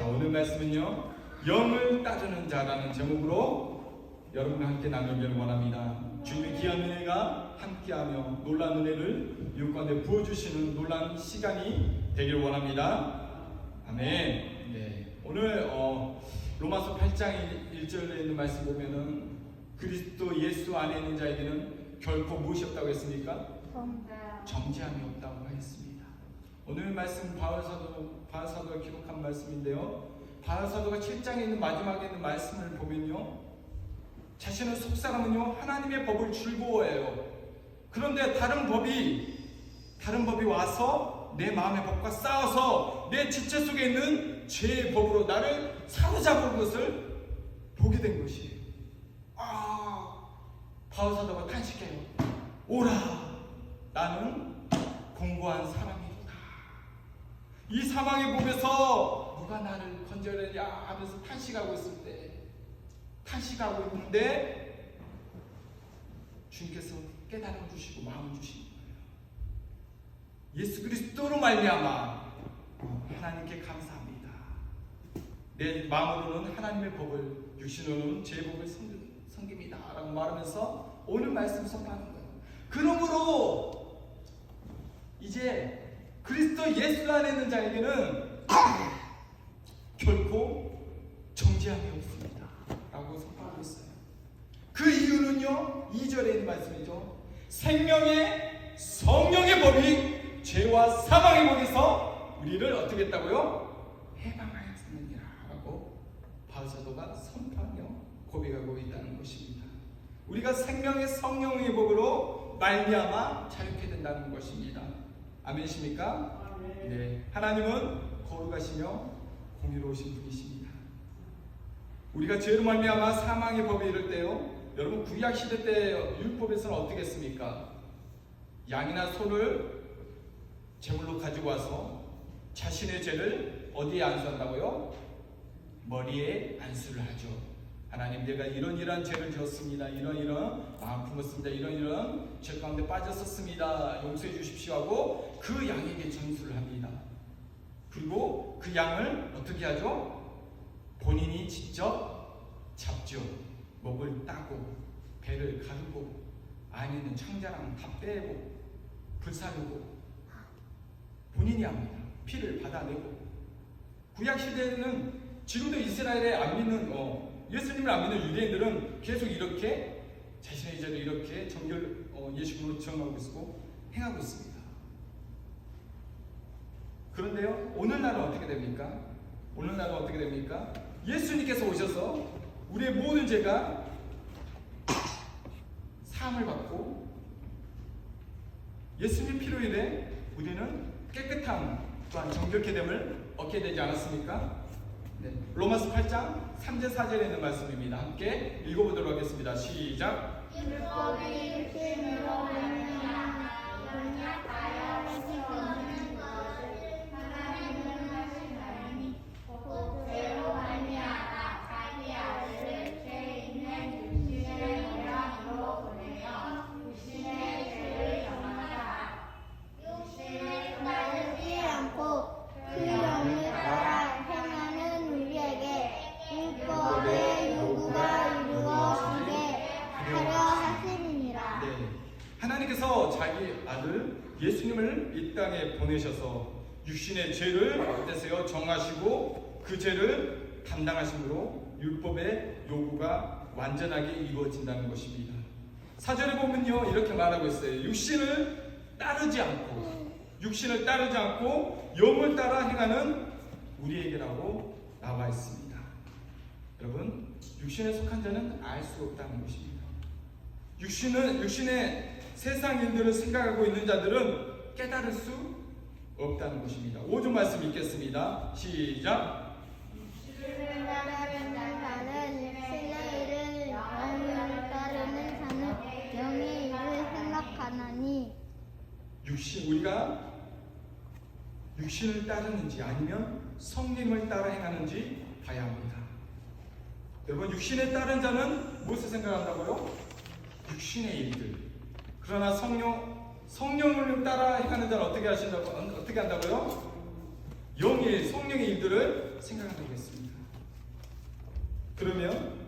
자, 오늘 말씀은요, 영을 따르는 자라는 제목으로 여러분과 함께 나누기를 원합니다. 주님의 귀한 은혜가 함께하며 놀라운 은혜를 이웃 가운데 부어주시는 놀라운 시간이 되기를 원합니다. 아멘. 네. 오늘 로마서 8장 1절에 있는 말씀 보면은 그리스도 예수 안에 있는 자에게는 결코 무엇이 없다고 했습니까? 정죄함이 없다고 하였습니다. 오늘 말씀 바울 사도가 기록한 말씀인데요, 바울 사도가 7장에 있는 마지막에 있는 말씀을 보면요, 자신은 속사람은요 하나님의 법을 즐거워해요. 그런데 다른 법이 와서 내 마음의 법과 싸워서 내 지체 속에 있는 죄의 법으로 나를 사로잡은 것을 보게 된 것이에요. 바울 사도가 탄식해요. 오라, 나는 공고한 사람이로다. 이 사망의 법에서 누가 나를 건져내냐 하면서 탄식하고 있는데 주님께서 깨달음 주시고 마음을 주신 거예요. 예수 그리스도로 말미암아 하나님께 감사합니다. 내 마음으로는 하나님의 법을, 육신으로는 제 법을 섬깁니다 라고 말하면서 오늘 말씀 선포하는 거예요. 그러므로 이제 그리스도 예수 안에 있는 자에게는 결코 정죄함이 없습니다 라고 선포하고 있어요. 그 이유는요, 2절에 있는 말씀이죠. 생명의 성령의 법이 죄와 사망의 법에서 우리를 어떻게 했다고요? 해방하였느니라 라고 바울 사도가 선포하며 고백하고 있다는 것입니다. 우리가 생명의 성령의 법으로 말미암아 자유케 된다는 것입니다. 아멘이십니까? 네. 하나님은 거룩하시며 공의로우신 분이십니다. 우리가 죄로 말미암아 사망의 법에 이를 때요, 여러분 구약 시대 때 율법에서는 어떻게 했습니까? 양이나 소를 제물로 가지고 와서 자신의 죄를 어디에 안수한다고요? 머리에 안수를 하죠. 하나님, 내가 이런 죄를 지었습니다. 이런 마음 품었습니다. 이런 죄 가운데 빠졌었습니다. 용서해 주십시오 하고 그 양에게 전수를 합니다. 그리고 그 양을 어떻게 하죠? 본인이 직접 잡죠. 목을 따고 배를 가르고 안에 있는 창자랑 다 빼고 불사르고 본인이 합니다. 피를 받아내고. 구약 시대에는 지금도 이스라엘에 안 믿는 예수님을 안 믿는 유대인들은 계속 이렇게 자신의 죄를 이렇게 예수님으로 정하고 있고 행하고 있습니다. 그런데요, 오늘날은 어떻게 됩니까? 예수님께서 오셔서 우리의 모든 죄가 사함을 받고 예수님 피로 인해 우리는 깨끗함 또한 정결케 됨을 얻게 되지 않았습니까? 네. 로마서 8장 3절 4절에 있는 말씀입니다. 함께 읽어보도록 하겠습니다. 시작. 율법이 육신으로 말미암아 연약하여 할 수 없는 것을 하나님은 하시나니 곧 죄로 말미암아 자기 아들을 죄 있는 육신의 모양으로 보내어 육신의 죄를 정하사 육신을 따르지 않고 그 영을 따라 행하는 우리에게 율법의 요구가 이루어지게 하려 하심이니라. 네. 하나님께서 자기 아들 예수님을 이 땅에 보내셔서 육신의 죄를 어떠세요? 정하시고 그 죄를 담당하심으로 율법의 요구가 완전하게 이루어진다는 것입니다. 4절에 보면요, 이렇게 말하고 있어요. 육신을 따르지 않고 영을 따라 행하는 우리에게라고 나와 있습니다. 여러분, 육신에 속한 자는 알 수 없다는 것입니다. 육신의 세상 일들을 생각하고 있는 자들은 깨달을 수 없다는 것입니다. 5절 말씀 읽겠습니다. 시작. 육신을 따르는 자는 육신의 일을, 영을 따르는 자는 영의 일을 생각하나니. 우리가 육신을 따르는지 아니면 성령을 따라 행하는지 봐야 합니다. 여러분, 육신에 따른 자는 무엇을 생각한다고요? 육신의 일들. 그러나 성령을 따라 행하는 자는 어떻게 한다고요? 성령의 일들을 생각하려고 했습니다. 그러면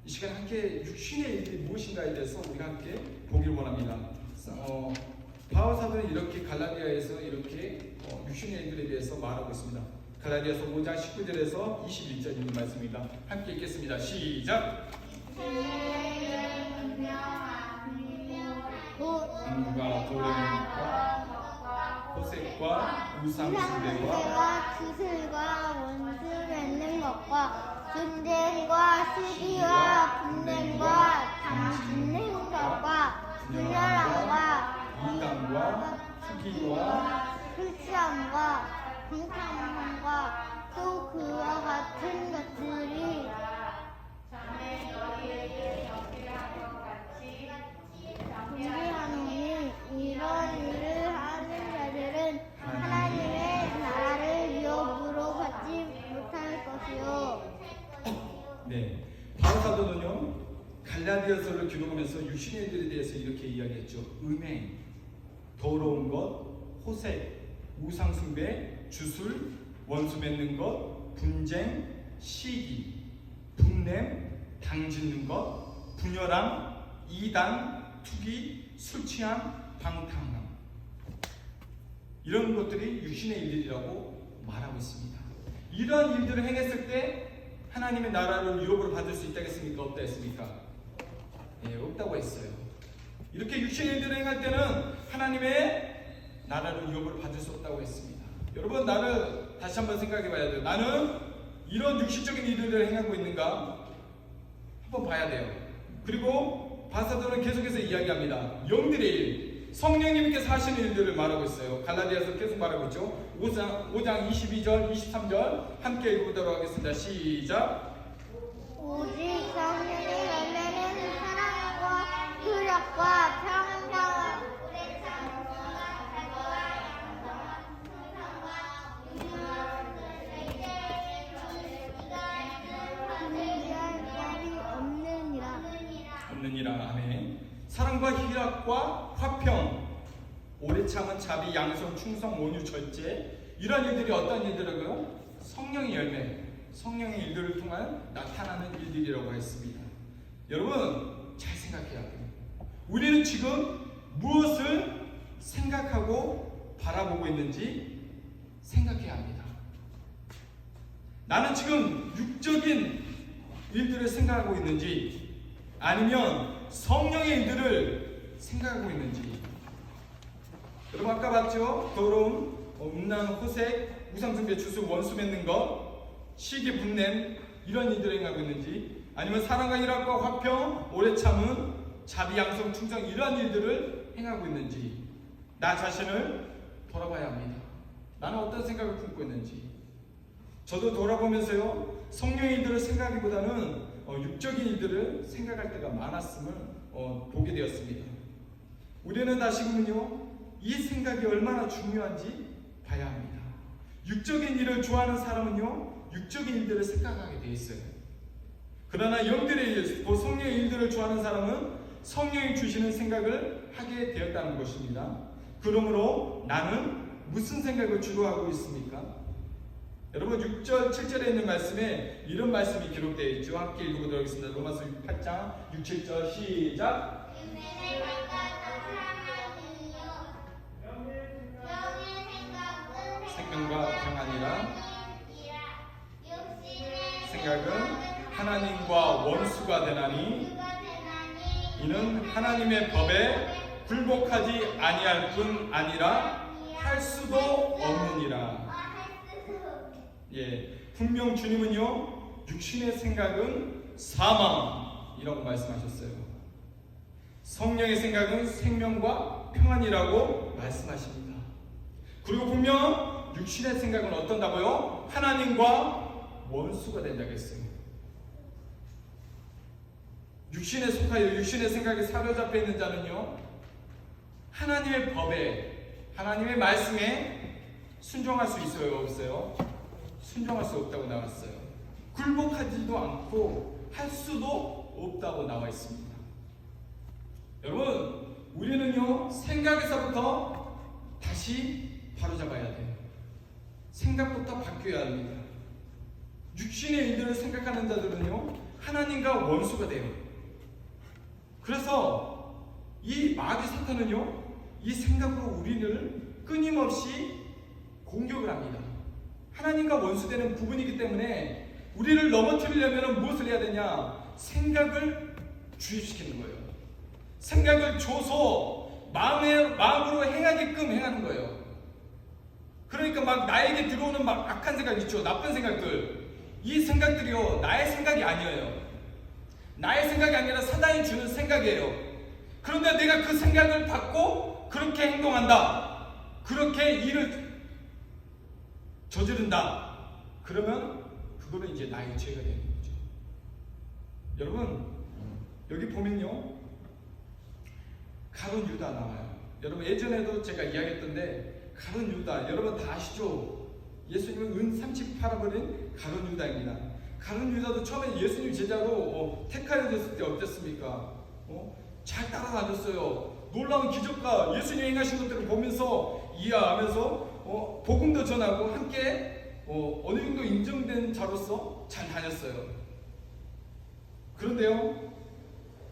이 시간 함께 육신의 일들이 무엇인가에 대해서 우리가 함께 보길 원합니다. 바울 사도는 이렇게 갈라디아에서 이렇게 육신의 일들에 대해서 말하고 있습니다. 갈라디아서 5장 19절에서 21절 있는 말씀입니다. 함께 읽겠습니다. 시작. 금과 도lem과 호색과 우상숭배와 주술과 원수 맺는 것과 분쟁과 시기와 분쟁과 당짓는 것과 분열함과 이단과 투기와 불시함과 방탕함과 또 그와 같은 것들이 존재하노니 이런 일을 하는 자들은 하나님의 나라를 위협으로 받지 못할 것이요. 네, 바울 사도는요 갈라디아서를 기록하면서 육신의 일들에 대해서 이렇게 이야기했죠. 음행, 더러운 것, 호색, 우상숭배, 주술, 원수 맺는 것, 분쟁, 시기, 분냄, 당짓는 것, 분열함, 이단, 투기, 술 취함, 방탕함, 이런 것들이 육신의 일들이라고 말하고 있습니다. 이러한 일들을 행했을 때 하나님의 나라를 유업으로 받을 수 있다겠습니까? 없다 했습니까? 예, 없다고 했어요. 이렇게 육신의 일들을 행할 때는 하나님의 나라를 유업으로 받을 수 없다고 했습니다. 여러분, 나를 다시 한번 생각해 봐야 돼요. 나는 이런 육신적인 일들을 행하고 있는가? 한번 봐야 돼요. 그리고 바사도는 계속해서 이야기합니다. 영들의 일, 성령님께서 하시는 일들을 말하고 있어요. 갈라디아서 계속 말하고 있죠. 5장 22절, 23절 함께 읽어보도록 하겠습니다. 시작. 오직 성령의 열매는 사랑과 희락과 평안과 없느니라. 아멘. 사랑과 희락과 화평, 오래 참은 자비, 양성, 충성, 온유, 절제, 이런 일들이 어떤 일들이고요? 성령의 열매, 성령의 일들을 통한 나타나는 일들이라고 했습니다. 여러분, 잘 생각해야 돼요. 우리는 지금 무엇을 생각하고 바라보고 있는지 생각해야 합니다. 나는 지금 육적인 일들을 생각하고 있는지 아니면 성령의 일들을 생각하고 있는지. 여러분, 아까 봤죠? 더러움, 음란, 호색, 우상숭배, 주술, 원수 맺는 것, 시기, 분냄, 이런 일들을 행하고 있는지, 아니면 사랑과 희락과 화평, 오래 참음, 자비, 양성, 충성, 이러한 일들을 행하고 있는지 나 자신을 돌아봐야 합니다. 나는 어떤 생각을 품고 있는지. 저도 돌아보면서요, 성령의 일들을 생각하기보다는 육적인 일들을 생각할 때가 많았음을 보게 되었습니다. 우리는 다시금은요, 이 생각이 얼마나 중요한지 봐야 합니다. 육적인 일을 좋아하는 사람은요, 육적인 일들을 생각하게 돼 있어요. 그러나 영들의 일, 성령의 일들을 좋아하는 사람은 성령이 주시는 생각을 하게 되었다는 것입니다. 그러므로 나는 무슨 생각을 주로 하고 있습니까? 여러분, 6절, 7절에 있는 말씀에 이런 말씀이 기록되어 있죠. 함께 읽어보도록 하겠습니다. 로마서 8장 6, 7절 시작. 생명과 평안이라 생각은 하나님과 원수가 되나니 이는 하나님의 법에 굴복하지 아니할 뿐 아니라 할 수도 없느니라. 예, 분명 주님은요, 육신의 생각은 사망이라고 말씀하셨어요. 성령의 생각은 생명과 평안이라고 말씀하십니다. 그리고 분명 육신의 생각은 어떤다고요? 하나님과 원수가 된다고 했어요. 육신에 속하여 육신의 생각에 사로잡혀 있는 자는요, 하나님의 법에, 하나님의 말씀에 순종할 수 있어요, 없어요? 순종할 수 없다고 나왔어요. 굴복하지도 않고 할 수도 없다고 나와 있습니다. 여러분, 우리는요, 생각에서부터 다시 바로잡아야 돼요. 생각부터 바뀌어야 합니다. 육신의 일들을 생각하는 자들은요, 하나님과 원수가 돼요. 그래서 이 마귀 사탄은요, 이 생각으로 우리를 끊임없이 공격을 합니다. 하나님과 원수되는 부분이기 때문에 우리를 넘어뜨리려면 무엇을 해야 되냐? 생각을 주입시키는 거예요. 생각을 줘서 마음으로 행하게끔 행하는 거예요. 그러니까 막 나에게 들어오는 막 악한 생각 있죠. 나쁜 생각들. 이 생각들이요, 나의 생각이 아니에요. 나의 생각이 아니라 사단이 주는 생각이에요. 그런데 내가 그 생각을 받고 그렇게 행동한다. 그렇게 일을 저지른다. 그러면 그거는 이제 나의 죄가 되는 거죠. 여러분, 여기 보면요, 가룟 유다 나와요. 여러분, 예전에도 제가 이야기했던데 가룟 유다, 여러분 다 아시죠? 예수님은 은 30 팔아버린 가룟 유다입니다. 가룟 유다도 처음에 예수님 제자로 택하여졌을 때 어땠습니까? 잘 따라다녔어요. 놀라운 기적과 예수님 행하신 것들을 보면서 이해하면서 복음도 전하고 함께 어느 정도 인정된 자로서 잘 다녔어요. 그런데요,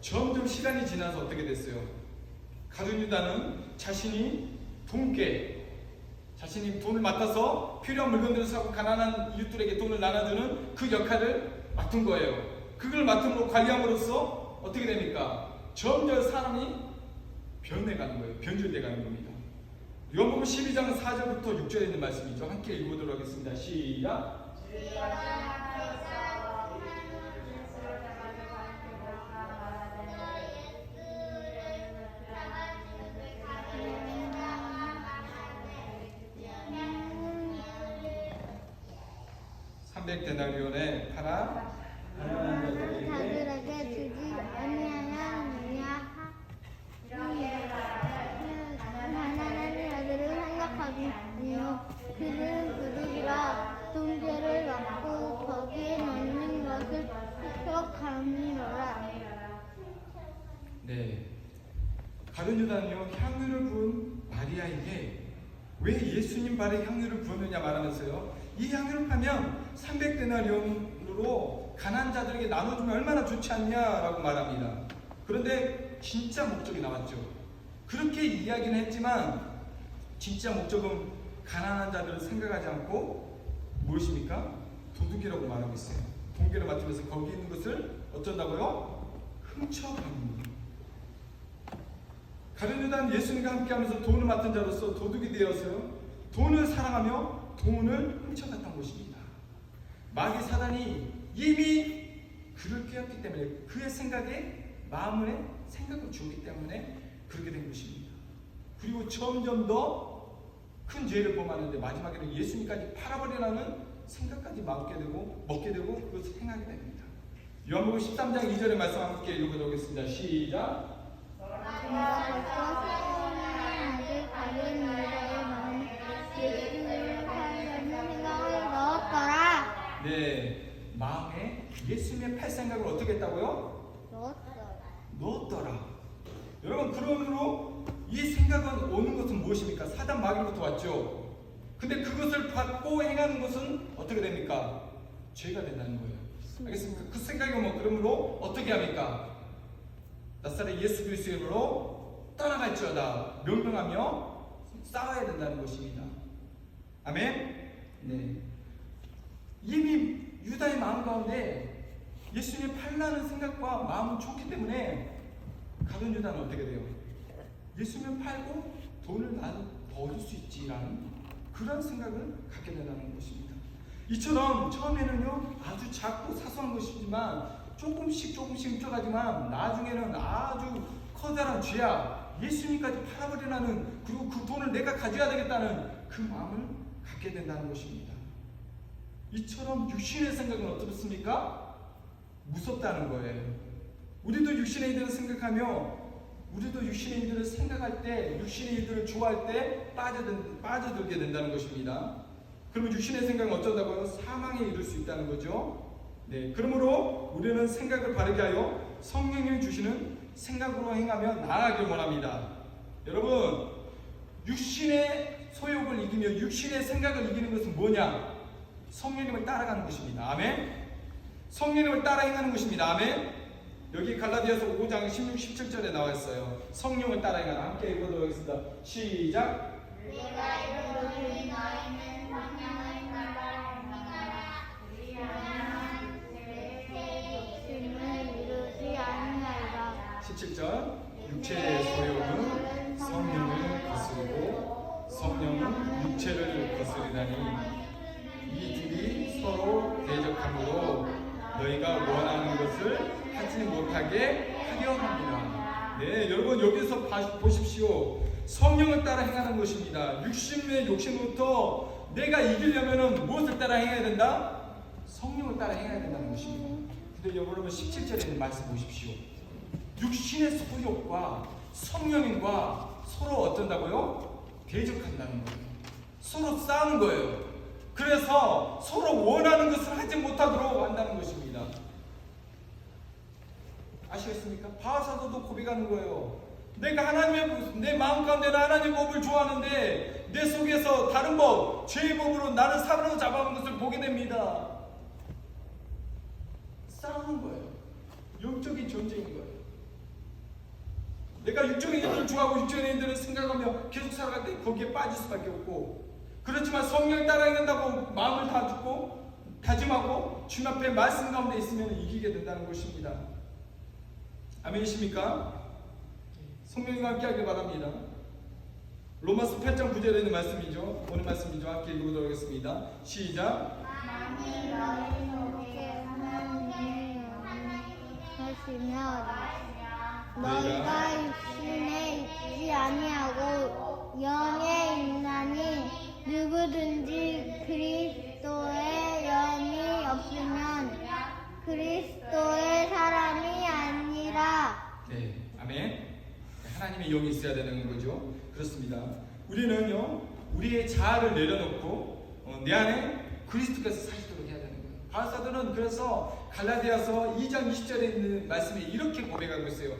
점점 시간이 지나서 어떻게 됐어요? 가룟 유다는 자신이 돈을 맡아서 필요한 물건들을 사고 가난한 이웃들에게 돈을 나눠주는 그 역할을 맡은 거예요. 그걸 맡음으로 관리함으로써 어떻게 됩니까? 점점 사람이 변해가는 거예요. 변질돼가는 겁니다. 요한복음 12장 4절부터 6절에 있는 말씀이죠. 함께 읽어보도록 하겠습니다. 시작. 데나리온에 팔아 자들에게 주지 아니하느냐. 가난한 자들을 생각하며 그는 도둑이라 동제를 받고 거기에 넣는 것을 흡족함이로라. 네, 가룟 유다는요, 향유를 부은 마리아에게 왜 예수님 발에 향유를 부었느냐 말하면서요, 이 향유를 파면 300데나리온으로 가난한 자들에게 나눠주면 얼마나 좋지 않냐라고 말합니다. 그런데 진짜 목적이 나왔죠. 그렇게 이야기는 했지만 진짜 목적은 가난한 자들을 생각하지 않고 무엇입니까? 도둑이라고 말하고 있어요. 동계를 맡으면서 거기 있는 것을 어쩐다고요? 훔쳐갑니다. 가룟 유다는 예수님과 함께하면서 돈을 맡은 자로서 도둑이 되어서요, 돈을 사랑하며 돈을 훔쳐갔던 것입니다. 마귀 사단이 이미 그를 깨웠기 때문에, 그의 생각에 마음에 생각을 주었기 때문에 그렇게 된 것입니다. 그리고 점점 더 큰 죄를 범하는데 마지막에는 예수님까지 팔아버리라는 생각까지 먹게 되고 그것을 행하게 됩니다. 요한복음 13장 2절의 말씀 함께 읽어보도록 하겠습니다. 시작. 네, 마음에 예수님의 팔 생각을 어떻게 했다고요? 넣었더라. 여러분, 그러므로 이 생각은 오는 것은 무엇입니까? 사단 마귀로부터 왔죠. 근데 그것을 받고 행하는 것은 어떻게 됩니까? 죄가 된다는 거예요. 알겠습니까? 그 생각이 오면 그러므로 어떻게 합니까? 나사렛 예수 그리스도의 이름으로 떠나갈지어다 명령하며 싸워야 된다는 것입니다. 아멘. 네. 이미 유다의 마음 가운데 예수님을 팔라는 생각과 마음은 좋기 때문에 가룟 유다는 어떻게 돼요? 예수님을 팔고 돈을 나는 더 얻을 수 있지라는 그런 생각을 갖게 된다는 것입니다. 이처럼 처음에는요, 아주 작고 사소한 것이지만 조금씩 훔쳐가지만 나중에는 아주 커다란 죄야, 예수님까지 팔아버리라는, 그리고 그 돈을 내가 가져야 되겠다는 그 마음을 갖게 된다는 것입니다. 이처럼 육신의 생각은 어떻습니까? 무섭다는 거예요. 우리도 육신의 일들을 생각하며, 우리도 육신의 일들을 생각할 때, 육신의 일들을 좋아할 때 빠져들게 된다는 것입니다. 그러면 육신의 생각은 어쩌다고요? 사망에 이를 수 있다는 거죠. 네, 그러므로 우리는 생각을 바르게 하여 성령이 주시는 생각으로 행하며 나아가길 원합니다. 여러분, 육신의 소욕을 이기며 육신의 생각을 이기는 것은 뭐냐? 성령님을 따라가는 것입니다. 아멘. 성령님을 따라 행하는 것입니다. 아멘. 여기 갈라디아서 5장 16, 17절에 나와 있어요. 성령을 따라 행하라. 함께 읽어보도록 하겠습니다. 시작. 내가 이르노니 너희는 성령을 따라 행하라. 그리하면 내 욕심을 이루지 아니하리라. 17절. 육체의 소욕은 성령을 거스르고 성령은 육체를 거스르다니 이 둘이 서로 대적함으로 너희가 원하는 것을 하지 못하게 하려 합니다. 네, 여러분 여기서 보십시오. 성령을 따라 행하는 것입니다. 육신의 욕심부터 내가 이기려면 무엇을 따라 행해야 된다? 성령을 따라 행해야 된다는 것입니다. 근데 여러분 17절에 있는 말씀 보십시오. 육신의 소욕과 성령님과 서로 어쩐다고요? 대적한다는 거예요. 서로 싸우는 거예요. 그래서 서로 원하는 것을 하지 못하도록 한다는 것입니다. 아시겠습니까? 바하사도도 고백하는 거예요. 내가 내 마음 가운데는 하나님의 법을 좋아하는데 내 속에서 다른 법, 죄의 법으로 나를 사로잡아온 것을 보게 됩니다. 싸우는 거예요. 영적인 전쟁인 거예요. 내가 육적인 일들을 좋아하고 육적인 일들을 생각하며 계속 살아갈 때 거기에 빠질 수밖에 없고, 그렇지만 성령을 따라 행한다고 마음을 다짐하고 주님 앞에 말씀 가운데 있으면 이기게 된다는 것입니다. 아멘이십니까? 성령님과 함께 하길 바랍니다. 로마서 8장 9절에 있는 말씀이죠. 오늘 말씀이죠. 함께 읽어보도록 하겠습니다. 시작. 만일 너희 속에 하나님의 영이 하시면 너희가 육신에 있지 아니하고 영에 있나니 누구든지 그리스도의 영이 없으면 그리스도의 사람이 아니라. 네, 아멘. 하나님의 영이 있어야 되는 거죠. 그렇습니다. 우리는요, 우리의 자아를 내려놓고 내 안에 그리스도께서 사시도록 해야 되는 거예요. 바울사도는 그래서 갈라디아서 2장 20절에 있는 말씀에 이렇게 고백하고 있어요.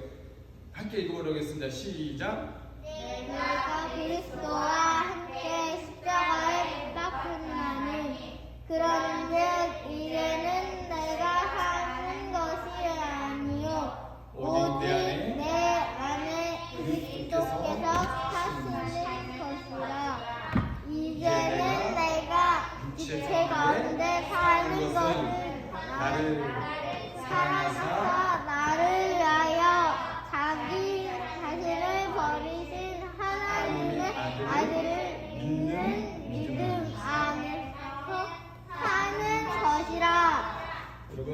함께 읽어보도록 하겠습니다. 시작. 내가 그리스도와 함께 십자가에 못 박혔나니 그런즉 이제는 내가 사는 것이 아니요 오직 내 안에 그리스도께서 사시는 것이라. 이제는 내가 육체 가운데 사는 것을 사랑하사 나를 위하여 자기 자신을 버리신 하나님의 아들을 믿는 믿음 안에서 사는 것이라. 여러분,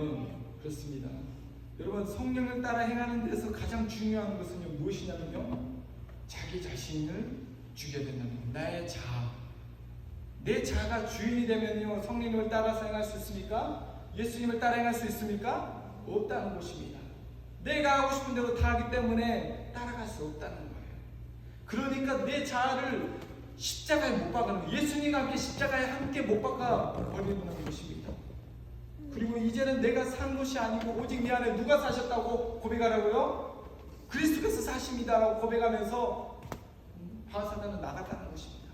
그렇습니다. 여러분, 성령을 따라 행하는 데서 가장 중요한 것은요, 무엇이냐면요, 자기 자신을 죽여야 된다는 거예요. 나의 자아. 내 자아가 주인이 되면요, 성령님을 따라서 행할 수 있습니까? 예수님을 따라 행할 수 있습니까? 없다는 것입니다. 내가 하고 싶은 대로 다 하기 때문에 따라갈 수 없다는 거예요. 그러니까 내 자아를 십자가에 못 박아는 거예요. 예수님과 함께 십자가에 함께 못 박아 버리는 것입니다. 그리고 이제는 내가 산 것이 아니고 오직 내 안에 누가 사셨다고 고백하라고요? 그리스도께서 사십니다라고 고백하면서 바하사도는 나갔다는 것입니다.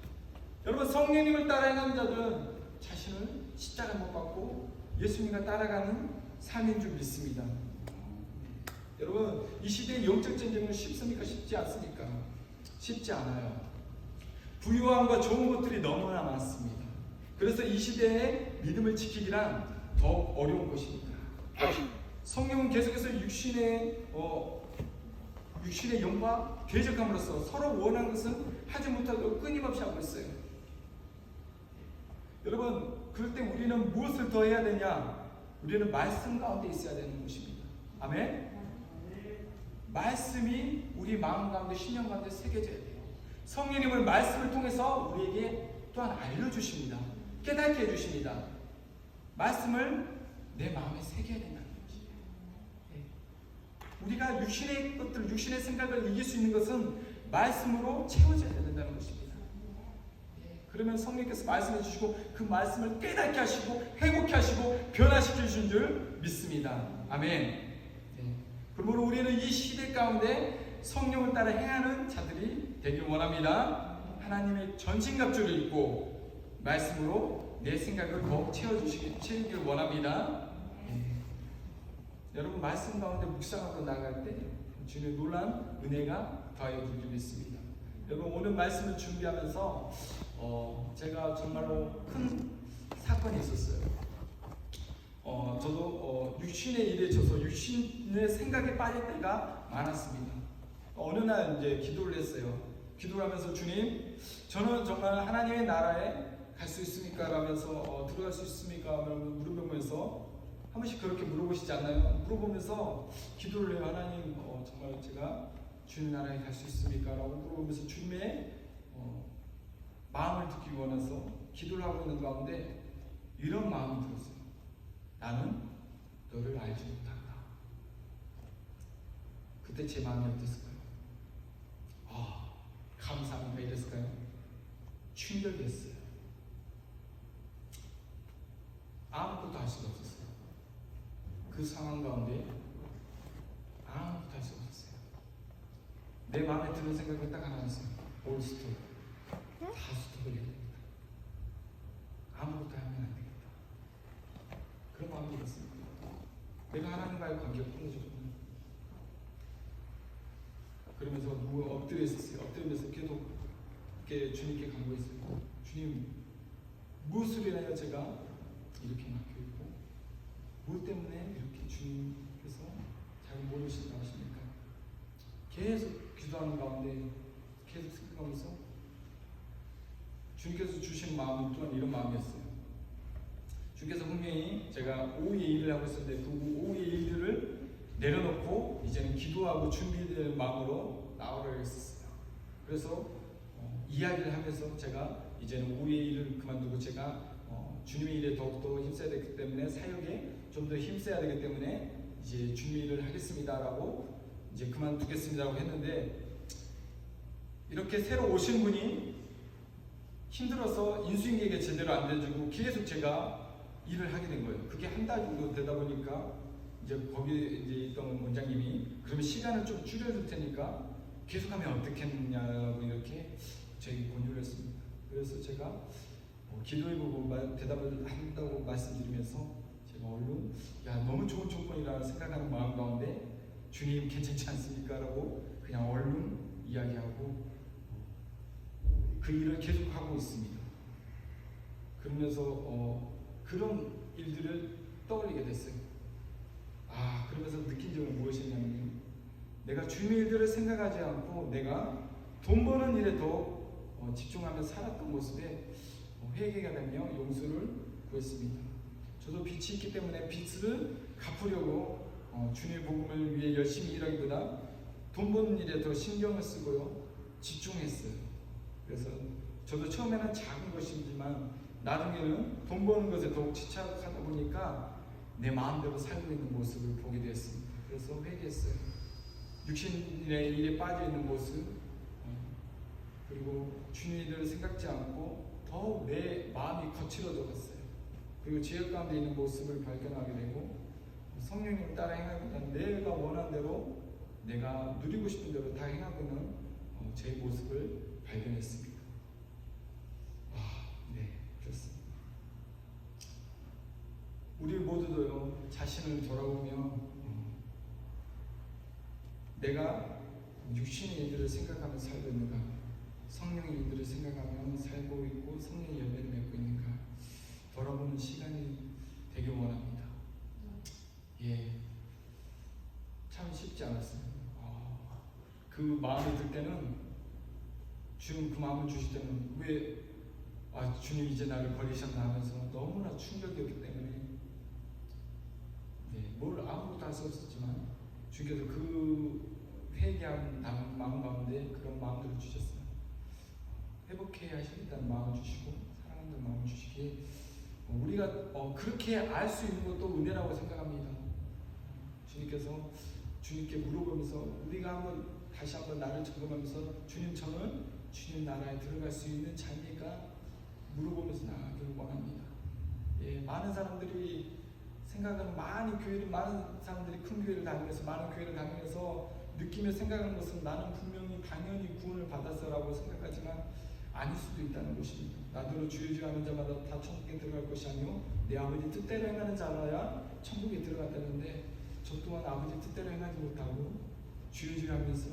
여러분, 성령님을 따라 행하는 자들은 자신을 십자가에 못 박고 예수님과 따라가는 삶인 줄 믿습니다. 여러분, 이 시대의 영적 전쟁은 쉽습니까? 쉽지 않습니까? 쉽지 않아요. 부유함과 좋은 것들이 너무나 많습니다. 그래서 이 시대에 믿음을 지키기란 더욱 어려운 것입니다. 성령은 계속해서 육신의 영과 대적함으로써 서로 원하는 것은 하지 못하도록 끊임없이 하고 있어요. 여러분, 그럴 때 우리는 무엇을 더 해야 되냐? 우리는 말씀 가운데 있어야 되는 것입니다. 아멘? 말씀이 우리 마음 가운데, 신령 가운데 새겨져야 돼요. 성령님을 말씀을 통해서 우리에게 또한 알려주십니다. 깨닫게 해주십니다. 말씀을 내 마음에 새겨야 된다는 것이에요. 네. 우리가 육신의 것들, 육신의 생각을 이길 수 있는 것은 말씀으로 채워져야 된다는 것입니다. 네. 그러면 성령께서 말씀해 주시고 그 말씀을 깨닫게 하시고 회복케 하시고 변화시켜 주신 줄 믿습니다. 아멘. 그러므로 우리는 이 시대 가운데 성령을 따라 행하는 자들이 되길 원합니다. 하나님의 전신갑주를 입고 말씀으로 내 생각을 더욱 채우기를 원합니다. 여러분 말씀 가운데 묵상하고 나갈 때 주님의 놀라운 은혜가 더하여 주길 믿습니다. 여러분 오늘 말씀을 준비하면서 제가 정말로 큰 사건이 있었어요. 저도 육신의 일에 져서 육신의 생각에 빠질 때가 많았습니다. 어느 날 이제 기도를 했어요. 기도를 하면서 주님, 저는 정말 하나님의 나라에 갈 수 있습니까? 라면서 들어갈 수 있습니까? 물어보면서 한 번씩 그렇게 물어보시지 않나요? 물어보면서 기도를 해요. 하나님, 정말 제가 주님 나라에 갈 수 있습니까? 라고 물어보면서 주님의 마음을 듣기 원해서 기도를 하고 있는 가운데 이런 마음이 들었어요. 나는 너를 알지 못한다. 그때 제 마음이 어땠을까요? 감사합니다 이랬을까요? 충격이었어요. 아무것도 할 수가 없었어요. 그 상황 가운데 아무것도 할 수가 없었어요. 내 마음에 드는 생각은 딱 하나였어요. 올 스톱. 다 스톱을 해야 됩니다. 아무것도 하면 안 되겠다. 그런 마음이 들었습니다. 내가 하나님과의 관계가 끊어졌구나. 그러면서 엎드려 있었어요. 엎드리면서 계속 이렇게 주님께 간구했어요. 주님, 무엇으로 인하여 제가 이렇게 막혀있고 무엇 때문에 이렇게 주님께서 잘 모르신다 하십니까? 계속 기도하는 가운데 계속 생각하면서 주님께서 주신 마음은 또한 이런 마음이었어요. 주님께서 분명히 제가 오후에 일을 하고 있었는데 그 오후의 일들을 내려놓고 이제는 기도하고 준비될 마음으로 나오려 했었어요. 그래서 이야기를 하면서 제가 이제는 오후의 일을 그만두고 제가 주님의 일에 더욱더 힘써야 되기 때문에 사역에 좀 더 힘써야 되기 때문에 이제 주님의 일을 하겠습니다라고 이제 그만두겠습니다라고 했는데 이렇게 새로 오신 분이 힘들어서 인수인계가 제대로 안 돼주고 계속 제가 일을 하게 된 거예요. 그게 한 달 정도 되다 보니까 이제 거기 이제 있던 원장님이 그러면 시간을 좀 줄여줄 테니까 계속하면 어떻겠느냐고 이렇게 저에게 권유를 했습니다. 그래서 제가 기도해보고 대답을 한다고 말씀드리면서 제가 얼른 너무 좋은 조건이라 생각하는 마음 가운데 주님 괜찮지 않습니까? 라고 그냥 얼른 이야기하고 그 일을 계속하고 있습니다. 그러면서 그런 일들을 떠올리게 됐어요. 그러면서 느낀 점은 무엇이냐면 내가 주님의 일들을 생각하지 않고 내가 돈 버는 일에 더 집중하며 살았던 모습에 회개가 되며 용서를 구했습니다. 저도 빚이 있기 때문에 빚을 갚으려고 주님의 복음을 위해 열심히 일하기보다 돈 버는 일에 더 신경을 쓰고요 집중했어요. 그래서 저도 처음에는 작은 것이지만 나중에는 돈 버는 것에 더욱 집착하다 보니까 내 마음대로 살고 있는 모습을 보게 되었습니다. 그래서 회개했어요. 육신의 일에 빠져 있는 모습, 그리고 주님의 일을 생각지 않고 더욱 내 마음이 거칠어져 갔어요. 그리고 죄악 가운데 있는 모습을 발견하게 되고 성령님 따라 행하기보다 내가 원하는 대로 내가 누리고 싶은 대로 다 행하고 있는 제 모습을 발견했습니다. 네, 그렇습니다. 우리 모두도요 자신을 돌아보며 내가 육신의 일들을 생각하며 살고 있는가, 성령의 일들을 생각하며 살고 있고 성령의 열매를 맺고 있는가 돌아보는 시간이 되길 원합니다. 참 쉽지 않았어요. 그 마음이 들 때는 주님 그 마음을 주실 때는 왜 주님 이제 나를 버리셨나 하면서 너무나 충격이었기 때문에 뭘 아무것도 할 수 없었지만 주께서 그 회개한 마음 가운데 그런 마음들을 주셨어요. 회복해야 하시겠다는 마음을 주시고 사랑한다는 마음을 주시기에 우리가 그렇게 알 수 있는 것도 은혜라고 생각합니다. 주님께서 주님께 물어보면서 우리가 다시 한번 나를 점검하면서 주님 저는 주님 나라에 들어갈 수 있는 자입니까? 물어보면서 나가기를 원합니다. 많은 사람들이 생각하는 많은 사람들이 큰 교회를 다니면서 많은 교회를 다니면서 느끼며 생각하는 것은 나는 분명히 당연히 구원을 받았어라고 생각하지만 아닐 수도 있다는 것입니다. 나더러 주의 주의 하는 자마다 다 천국에 들어갈 것이 아니요 내 아버지 뜻대로 행하는 자라야 천국에 들어간다는데, 저 또한 아버지 뜻대로 행하지 못하고 주의 주의 하면서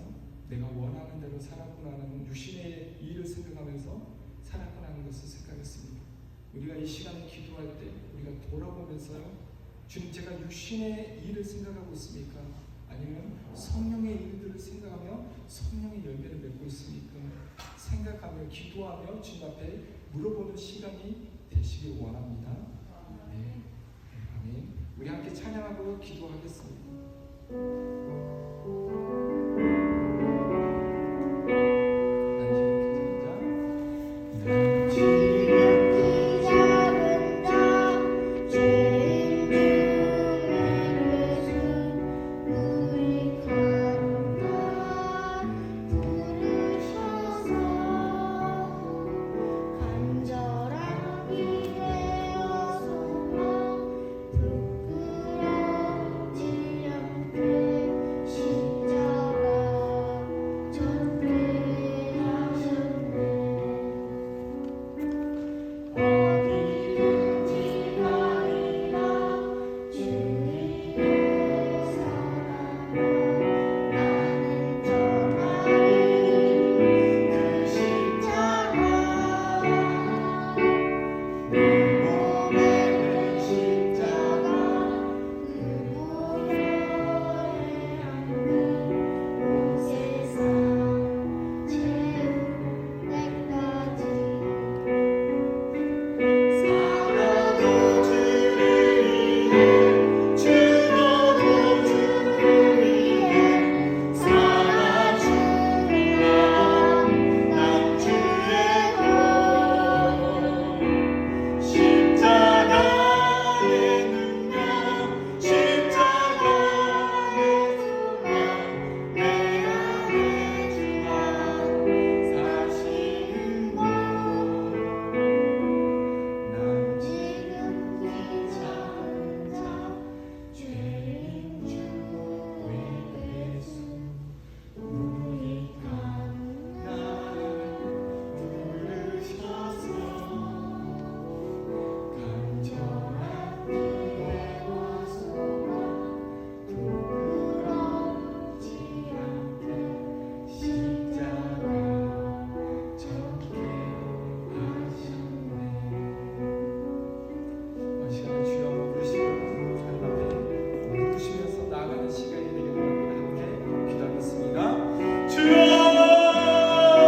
내가 원하는 대로 살았구나 하는 육신의 일을 생각하면서 살았구나 하는 것을 생각했습니다. 우리가 이 시간에 기도할 때 우리가 돌아보면서요, 주님 제가 육신의 일을 생각하고 있습니까? 아니면 성령의 일들을 생각하며 성령의 열매를 맺고 있습니까? 생각하며 기도하며 주님 앞에 물어보는 시간이 되시길 원합니다. 네, 아멘. 우리 함께 찬양하고 기도하겠습니다. 주님